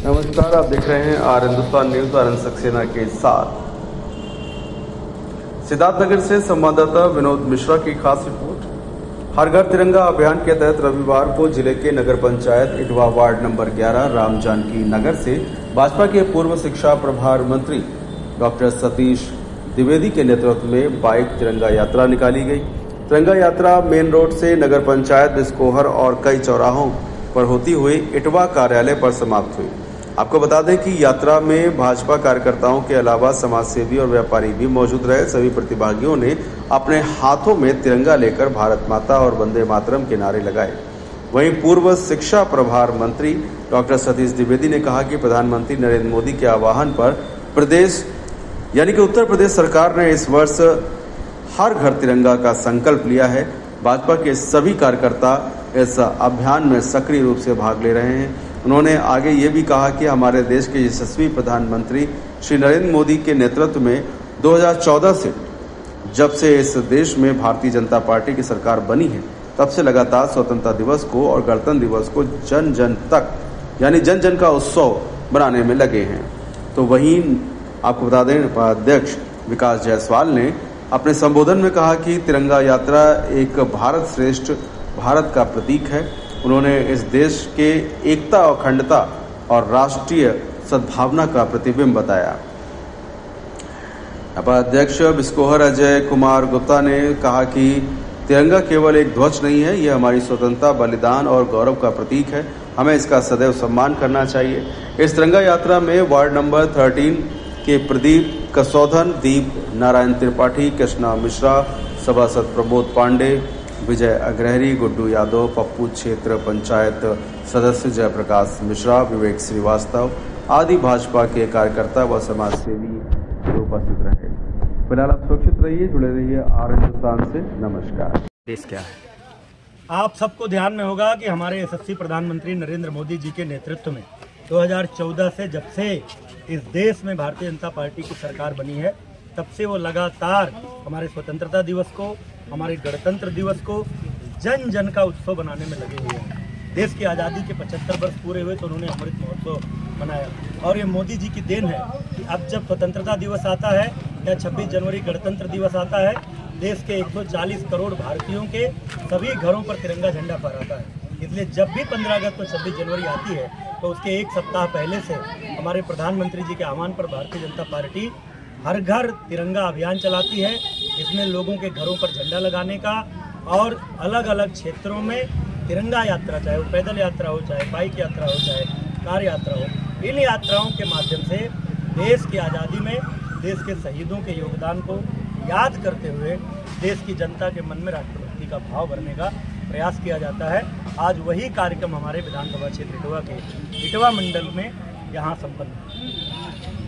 नमस्कार, आप देख रहे हैं आर हिंदुस्तान न्यूज आनंद सक्सेना के साथ। सिद्धार्थनगर से संवाददाता विनोद मिश्रा की खास रिपोर्ट। हर घर तिरंगा अभियान के तहत रविवार को जिले के नगर पंचायत इटवा वार्ड नंबर 11 राम जानकी नगर से भाजपा के पूर्व शिक्षा प्रभार मंत्री डॉक्टर सतीश द्विवेदी के नेतृत्व में बाइक तिरंगा यात्रा निकाली गई। तिरंगा यात्रा मेन रोड से नगर पंचायत बिस्कोहर और कई चौराहों पर होती हुई इटवा कार्यालय पर समाप्त हुई। आपको बता दें कि यात्रा में भाजपा कार्यकर्ताओं के अलावा समाजसेवी और व्यापारी भी मौजूद रहे। सभी प्रतिभागियों ने अपने हाथों में तिरंगा लेकर भारत माता और वंदे मातरम के नारे लगाए। वहीं पूर्व शिक्षा प्रभार मंत्री डॉक्टर सतीश द्विवेदी ने कहा कि प्रधानमंत्री नरेंद्र मोदी के आह्वान पर प्रदेश यानी कि उत्तर प्रदेश सरकार ने इस वर्ष हर घर तिरंगा का संकल्प लिया है। भाजपा के सभी कार्यकर्ता इस अभियान में सक्रिय रूप से भाग ले रहे हैं। उन्होंने आगे ये भी कहा कि हमारे देश के यशस्वी प्रधानमंत्री श्री नरेंद्र मोदी के नेतृत्व में 2014 से जब से इस देश में भारतीय जनता पार्टी की सरकार बनी है, तब से लगातार स्वतंत्रता दिवस को और गणतंत्र दिवस को जन जन तक यानी जन जन का उत्सव बनाने में लगे हैं। तो वहीं आपको बता दें, उपाध्यक्ष विकास जायसवाल ने अपने संबोधन में कहा कि तिरंगा यात्रा एक भारत श्रेष्ठ भारत का प्रतीक है। उन्होंने इस देश के एकता और अखंडता और राष्ट्रीय सद्भावना का प्रतिबिंब बताया। उपाध्यक्ष बिस्कोहर अजय कुमार गुप्ता ने कहा कि तिरंगा केवल एक ध्वज नहीं है, यह हमारी स्वतंत्रता, बलिदान और गौरव का प्रतीक है। हमें इसका सदैव सम्मान करना चाहिए। इस तिरंगा यात्रा में वार्ड नंबर 13 के प्रदीप कसौधन, दीप नारायण त्रिपाठी, कृष्णा मिश्रा, सभासद प्रबोध पांडे, विजय अग्रहरी, गुड्डू यादव, पप्पू क्षेत्र पंचायत सदस्य जयप्रकाश मिश्रा, विवेक श्रीवास्तव आदि भाजपा के कार्यकर्ता व समाजसेवी उपस्थित रहे। फिलहाल आप सुरक्षित रहिए, जुड़े रहिए आर हिंदुस्तान से। नमस्कार। देश क्या है? आप सबको ध्यान में होगा कि हमारे यशस्वी प्रधानमंत्री नरेंद्र मोदी जी के नेतृत्व में 2014 से जब से इस देश में भारतीय जनता पार्टी की सरकार बनी है, तब से वो लगातार हमारे स्वतंत्रता दिवस को, हमारे गणतंत्र दिवस को जन जन का उत्सव बनाने में लगे हुए हैं। देश की आज़ादी के 75 वर्ष पूरे हुए तो उन्होंने अमृत महोत्सव मनाया और ये मोदी जी की देन है कि अब जब स्वतंत्रता दिवस आता है या 26 जनवरी गणतंत्र दिवस आता है, देश के 140 करोड़ भारतीयों के सभी घरों पर तिरंगा झंडा फहराता है। इसलिए जब भी 15 अगस्त को 26 जनवरी आती है तो उसके एक सप्ताह पहले से हमारे प्रधानमंत्री जी के आह्वान पर भारतीय जनता पार्टी हर घर तिरंगा अभियान चलाती है। इसमें लोगों के घरों पर झंडा लगाने का और अलग अलग क्षेत्रों में तिरंगा यात्रा, चाहे वो पैदल यात्रा हो, चाहे बाइक यात्रा हो, चाहे कार यात्रा हो, इन यात्राओं के माध्यम से देश की आज़ादी में देश के शहीदों के योगदान को याद करते हुए देश की जनता के मन में राष्ट्रभक्ति का भाव भरने का प्रयास किया जाता है। आज वही कार्यक्रम हमारे विधानसभा क्षेत्र इटवा के इटवा मंडल में यहाँ संपन्न हुआ।